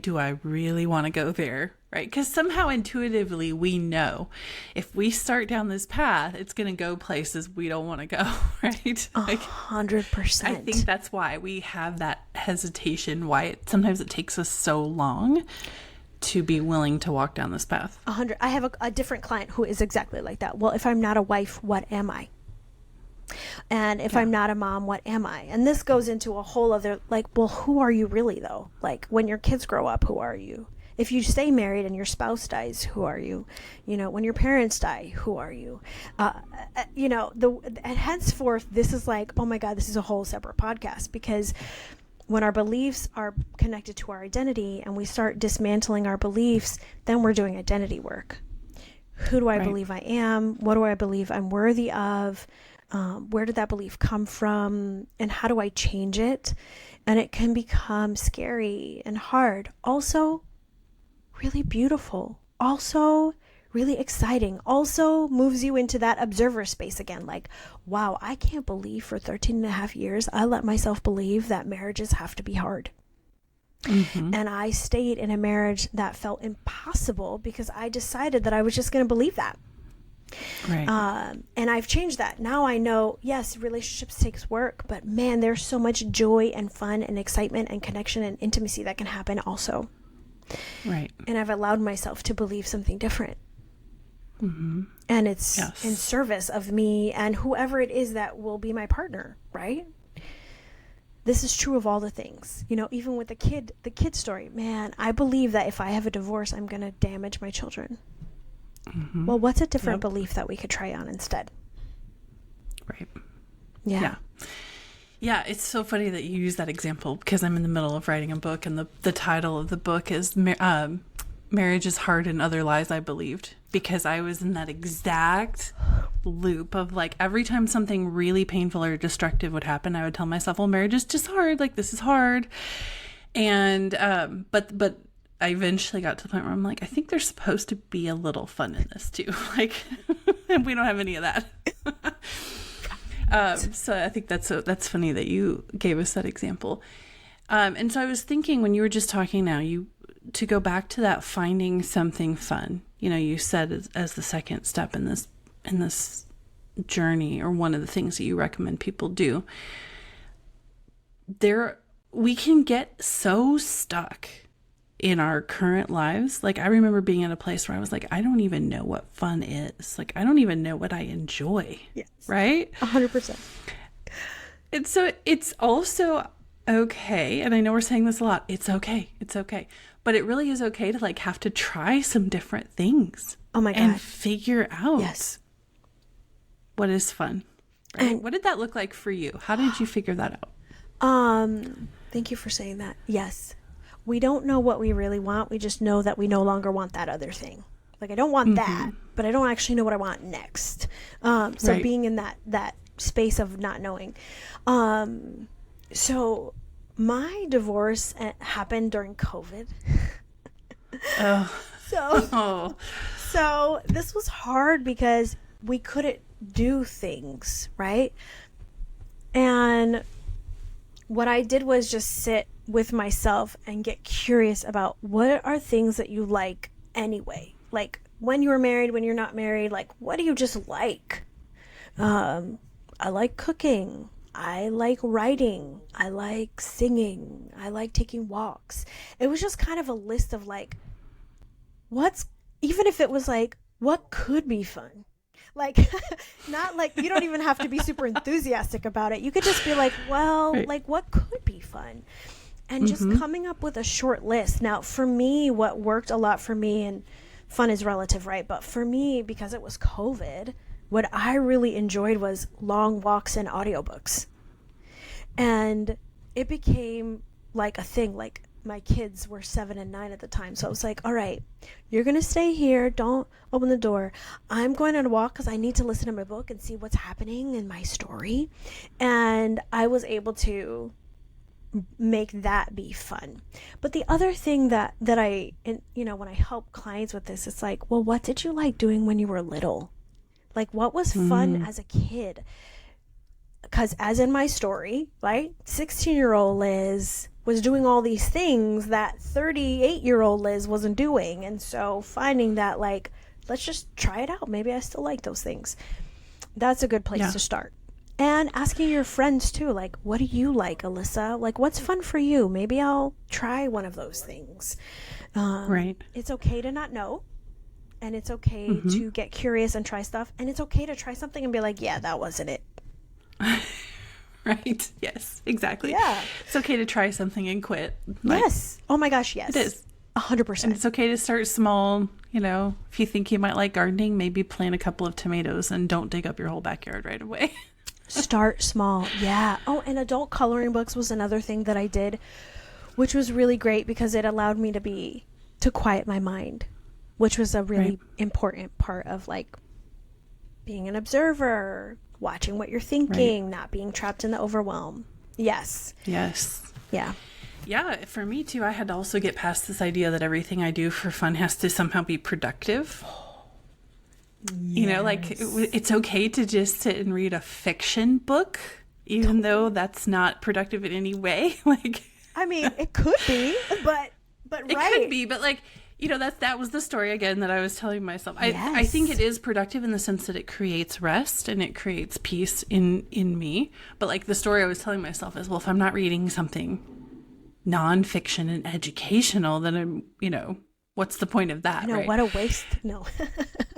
do I really want to go there? Right? Because somehow intuitively we know if we start down this path, it's going to go places we don't want to go, right? 100%. I think that's why we have that hesitation, why sometimes it takes us so long to be willing to walk down this path. 100. I have a different client who is exactly like that. Well, if I'm not a wife, what am I? And if I'm not a mom, what am I? And this goes into a whole other, like, well, who are you really though? Like, when your kids grow up, who are you? If you stay married and your spouse dies, who are you? You know, when your parents die, who are you? You know, and henceforth, this is like, oh my God, this is a whole separate podcast, because when our beliefs are connected to our identity and we start dismantling our beliefs, then we're doing identity work. Who do I believe I am? What do I believe I'm worthy of? Where did that belief come from? And how do I change it? And it can become scary and hard. Also, really beautiful. Also, really exciting. Also moves you into that observer space again. Like, wow, I can't believe for 13 and a half years, I let myself believe that marriages have to be hard. And I stayed in a marriage that felt impossible because I decided that I was just going to believe that. And I've changed that. Now I know, yes, relationships takes work, but man, there's so much joy and fun and excitement and connection and intimacy that can happen also. And I've allowed myself to believe something different. And it's in service of me and whoever it is that will be my partner, right? This is true of all the things. You know, even with the kid story, man, I believe that if I have a divorce, I'm going to damage my children. Well, what's a different belief that we could try on instead? Yeah, it's so funny that you use that example because I'm in the middle of writing a book and the title of the book is Marriage is Hard and Other Lies I Believed, because I was in that exact loop of like every time something really painful or destructive would happen, I would tell myself, well, marriage is just hard, like this is hard. And but I eventually got to the point where I'm like, I think there's supposed to be a little fun in this too. Like, and we don't have any of that. So I think that's funny that you gave us that example. And so I was thinking when you were just talking now, to go back to that finding something fun, you said as the second step in this journey, or one of the things that you recommend people do, we can get so stuck in our current lives. Like, I remember being in a place where I was like, I don't even know what fun is. Like, I don't even know what I enjoy. Yes. Right? 100%. And so it's also okay. And I know we're saying this a lot. It's okay. It's okay. But it really is okay to like have to try some different things. Oh my God. And figure out what is fun. Right? And what did that look like for you? How did you figure that out? Thank you for saying that. Yes. We don't know what we really want. We just know that we no longer want that other thing. Like, I don't want that, but I don't actually know what I want next. So being in that space of not knowing. So my divorce happened during COVID. So this was hard because we couldn't do things, right? And what I did was just sit with myself and get curious about what are things that you like anyway. Like, when you were married, when you're not married, like, what do you just like? I like cooking. I like writing. I like singing. I like taking walks. It was just kind of a list of like, even if it was like, what could be fun? Like, not like, you don't even have to be super enthusiastic about it. You could just be like, well, like, what could be fun? And just coming up with a short list. Now, for me, what worked a lot for me, and fun is relative, right? But for me, because it was COVID, what I really enjoyed was long walks and audiobooks. And it became like a thing. Like, my kids were 7 and 9 at the time. So I was like, all right, you're going to stay here. Don't open the door. I'm going on a walk because I need to listen to my book and see what's happening in my story. And I was able to make that be fun. But the other thing that I, when I help clients with this, it's like, well, what did you like doing when you were little? Like, what was fun as a kid? Because as in my story, right, 16-year-old Liz was doing all these things that 38-year-old Liz wasn't doing. And so finding that, like, let's just try it out. Maybe I still like those things. That's a good place to start. And asking your friends too, like, what do you like, Alyssa? Like, what's fun for you? Maybe I'll try one of those things. Right. It's okay to not know. And it's okay to get curious and try stuff. And it's okay to try something and be like, yeah, that wasn't it. Right. Yes, exactly. Yeah. It's okay to try something and quit. Like, yes. Oh my gosh, yes. It is. 100%. And it's okay to start small. If you think you might like gardening, maybe plant a couple of tomatoes and don't dig up your whole backyard right away. Start small. Yeah. Oh, and adult coloring books was another thing that I did, which was really great because it allowed me to quiet my mind, which was a really important part of like being an observer, watching what you're thinking, not being trapped in the overwhelm. Yes. Yes. Yeah. Yeah. For me too, I had to also get past this idea that everything I do for fun has to somehow be productive. Yes. It's okay to just sit and read a fiction book, even though that's not productive in any way. I mean, it could be, but it could be, but that was the story again that I was telling myself. I think it is productive in the sense that it creates rest and it creates peace in me. But the story I was telling myself is, well, if I'm not reading something nonfiction and educational, then I'm, what's the point of that? I know, right? What a waste. No.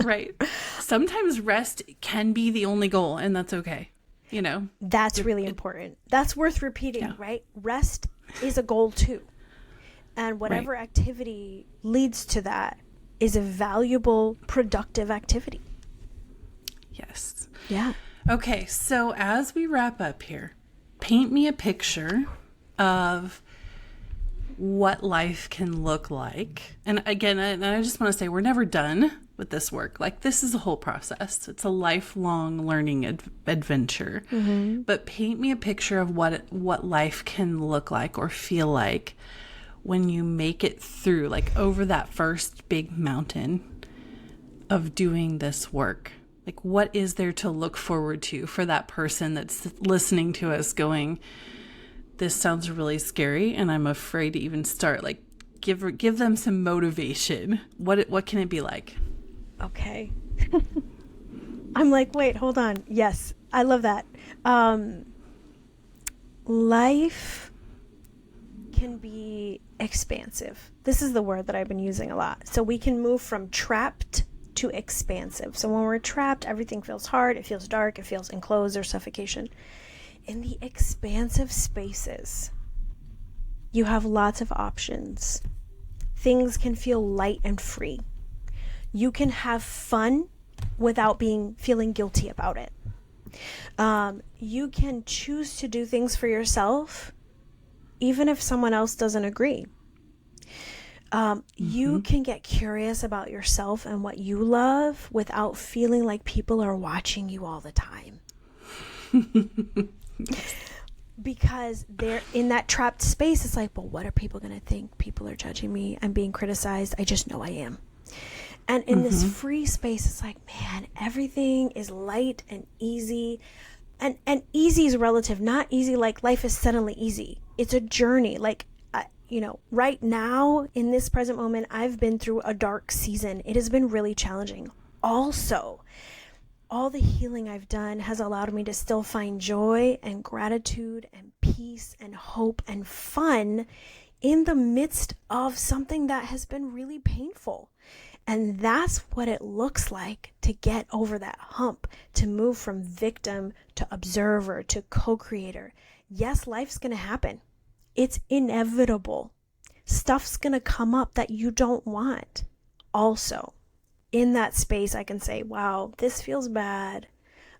Right. Sometimes rest can be the only goal, and that's okay. That's really important. That's worth repeating, right? Rest is a goal too. And whatever activity leads to that is a valuable, productive activity. Yes. Yeah. Okay, so as we wrap up here, paint me a picture of what life can look like. And again, I just want to say we're never done with this work. This is a whole process. It's a lifelong learning adventure. Mm-hmm. But paint me a picture of what life can look like or feel like when you make it through, over that first big mountain of doing this work. What is there to look forward to for that person that's listening to us going, this sounds really scary and I'm afraid to even start. Like, give them some motivation. What can it be like? Okay. I'm like, wait, hold on. Yes, I love that. Life can be expansive. This is the word that I've been using a lot. So we can move from trapped to expansive. So when we're trapped, everything feels hard, it feels dark, it feels enclosed or suffocation. In the expansive spaces, you have lots of options. Things can feel light and free. You can have fun without feeling guilty about it. You can choose to do things for yourself, even if someone else doesn't agree. You can get curious about yourself and what you love without feeling like people are watching you all the time. Because they're in that trapped space. It's like, well, what are people going to think? People are judging me. I'm being criticized. I just know I am. And in this free space, it's like, man, everything is light and easy. And easy is relative, not easy like life is suddenly easy. It's a journey. Like, right now in this present moment, I've been through a dark season. It has been really challenging. Also, all the healing I've done has allowed me to still find joy and gratitude and peace and hope and fun in the midst of something that has been really painful. And that's what it looks like to get over that hump, to move from victim to observer to co-creator. Yes, life's going to happen. It's inevitable. Stuff's going to come up that you don't want. Also, in that space, I can say, wow, this feels bad.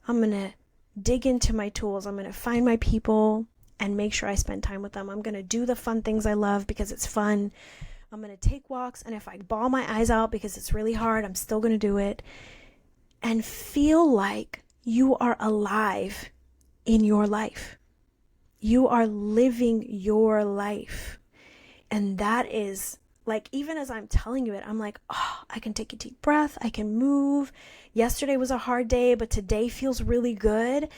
I'm going to dig into my tools. I'm going to find my people and make sure I spend time with them. I'm going to do the fun things I love because it's fun. I'm going to take walks. And if I bawl my eyes out because it's really hard, I'm still going to do it. And feel like you are alive in your life. You are living your life. And that is like, even as I'm telling you it, I'm like, oh, I can take a deep breath. I can move. Yesterday was a hard day, but today feels really good.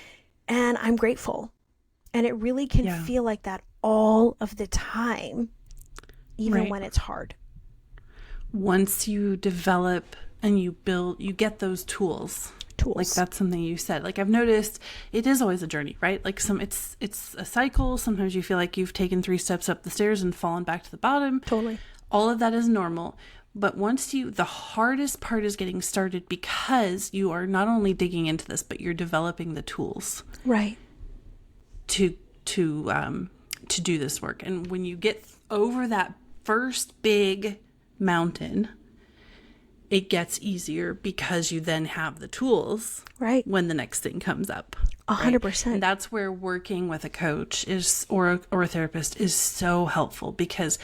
And I'm grateful. And it really can feel like that all of the time, even when it's hard. Once you develop and you build, you get those tools. Like that's something you said. Like I've noticed it is always a journey, right? Like it's a cycle. Sometimes you feel like you've taken 3 steps up the stairs and fallen back to the bottom. Totally. All of that is normal. But the hardest part is getting started because you are not only digging into this, but you're developing the tools. Right. To do this work. And when you get over that first big mountain, it gets easier because you then have the tools when the next thing comes up. 100%. And that's where working with a coach or a therapist is so helpful, because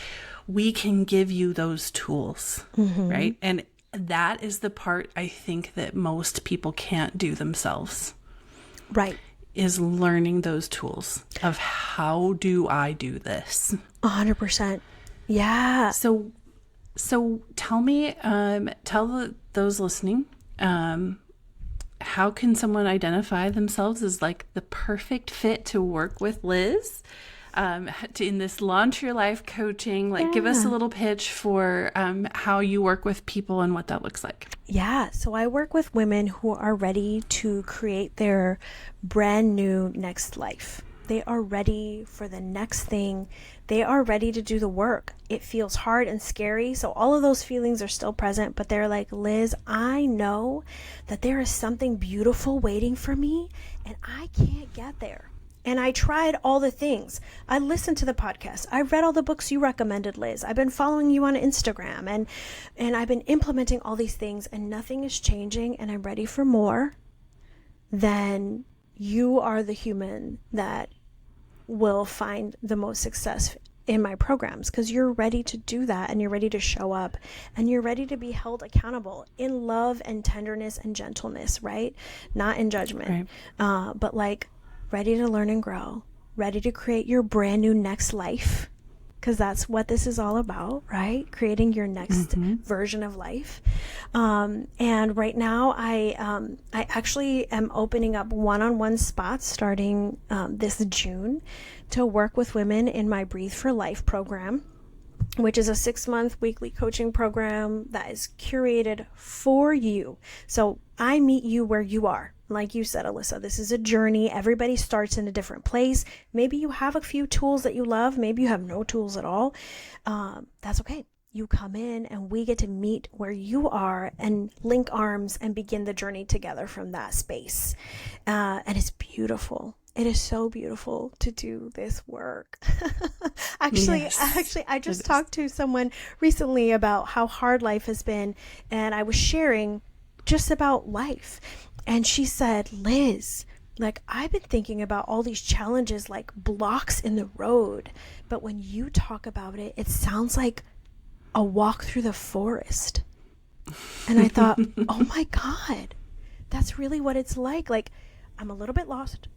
we can give you those tools, right? And that is the part I think that most people can't do themselves. Right. Is learning those tools of how do I do this? 100%. Yeah. So tell me, tell those listening, how can someone identify themselves as like the perfect fit to work with Liz, in this launch your life coaching? Like, give us a little pitch for how you work with people and what that looks like. Yeah. So I work with women who are ready to create their brand new next life. They are ready for the next thing. They are ready to do the work. It feels hard and scary. So all of those feelings are still present, but they're like, Liz, I know that there is something beautiful waiting for me and I can't get there. And I tried all the things. I listened to the podcast. I read all the books you recommended, Liz. I've been following you on Instagram and I've been implementing all these things and nothing is changing, and I'm ready for more. Then you are the human that will find the most success in my programs, because you're ready to do that, and you're ready to show up, and you're ready to be held accountable in love and tenderness and gentleness, right? Not in judgment, but like ready to learn and grow, ready to create your brand new next life because that's what this is all about, right? Creating your next version of life. And right now I actually am opening up one-on-one spots starting this June to work with women in my Breathe for Life program, which is a 6-month weekly coaching program that is curated for you. So I meet you where you are. Like you said, Alyssa, this is a journey. Everybody starts in a different place. Maybe you have a few tools that you love. Maybe you have no tools at all. That's okay. You come in and we get to meet where you are and link arms and begin the journey together from that space. And it's beautiful. It is so beautiful to do this work. Actually, I just talked to someone recently about how hard life has been, and I was sharing just about life. And she said, Liz, like, I've been thinking about all these challenges like blocks in the road, but when you talk about it, it sounds like a walk through the forest. And I thought, oh my God, that's really what it's like. Like, I'm a little bit lost.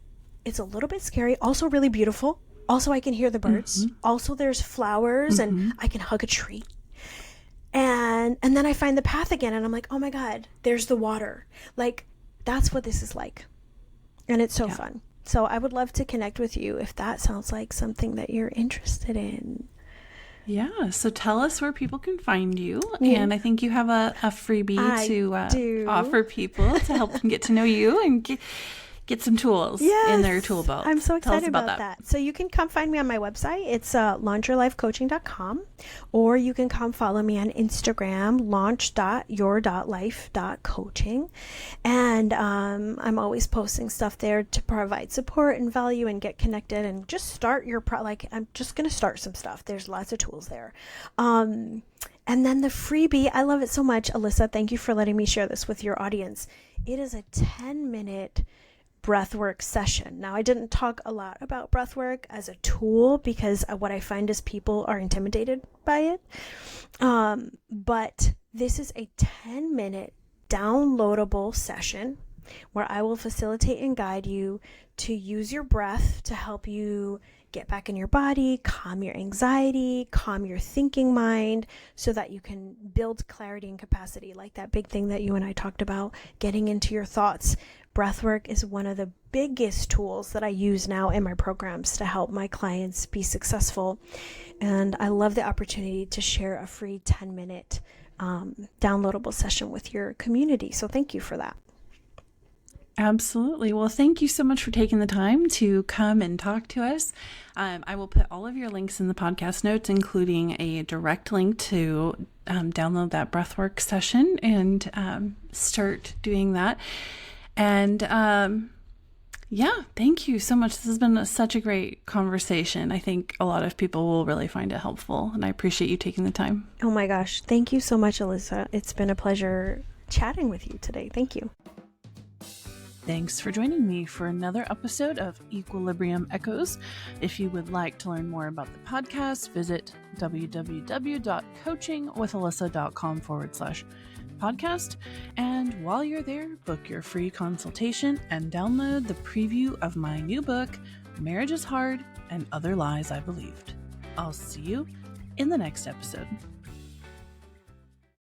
It's a little bit scary, also really beautiful. Also, I can hear the birds. Also, there's flowers and I can hug a tree. And then I find the path again and I'm like, oh my God, there's the water. Like, that's what this is like. And it's so fun. So I would love to connect with you if that sounds like something that you're interested in. Yeah. So tell us where people can find you. And I think you have a freebie to offer people to help them get to know you and get some tools in their tool belt. I'm so excited about that. So you can come find me on my website. It's launchyourlifecoaching.com, or you can come follow me on Instagram, launch.your.life.coaching. And I'm always posting stuff there to provide support and value and get connected and just start your I'm just going to start some stuff. There's lots of tools there. And then the freebie, I love it so much. Alyssa, thank you for letting me share this with your audience. It is a 10-minute breathwork session. Now, I didn't talk a lot about breathwork as a tool because what I find is people are intimidated by it. But this is a 10-minute downloadable session where I will facilitate and guide you to use your breath to help you get back in your body, calm your anxiety, calm your thinking mind so that you can build clarity and capacity, like that big thing that you and I talked about, getting into your thoughts. Breathwork is one of the biggest tools that I use now in my programs to help my clients be successful. And I love the opportunity to share a free 10-minute downloadable session with your community. So thank you for that. Absolutely. Well, thank you so much for taking the time to come and talk to us. I will put all of your links in the podcast notes, including a direct link to download that breathwork session and start doing that. And thank you so much. This has been such a great conversation. I think a lot of people will really find it helpful, and I appreciate you taking the time. Oh my gosh. Thank you so much, Alyssa. It's been a pleasure chatting with you today. Thank you. Thanks for joining me for another episode of Equilibrium Echoes. If you would like to learn more about the podcast, visit www.coachingwithalyssa.com/podcast. And while you're there, book your free consultation and download the preview of my new book, Marriage is Hard and Other Lies I Believed. I'll see you in the next episode.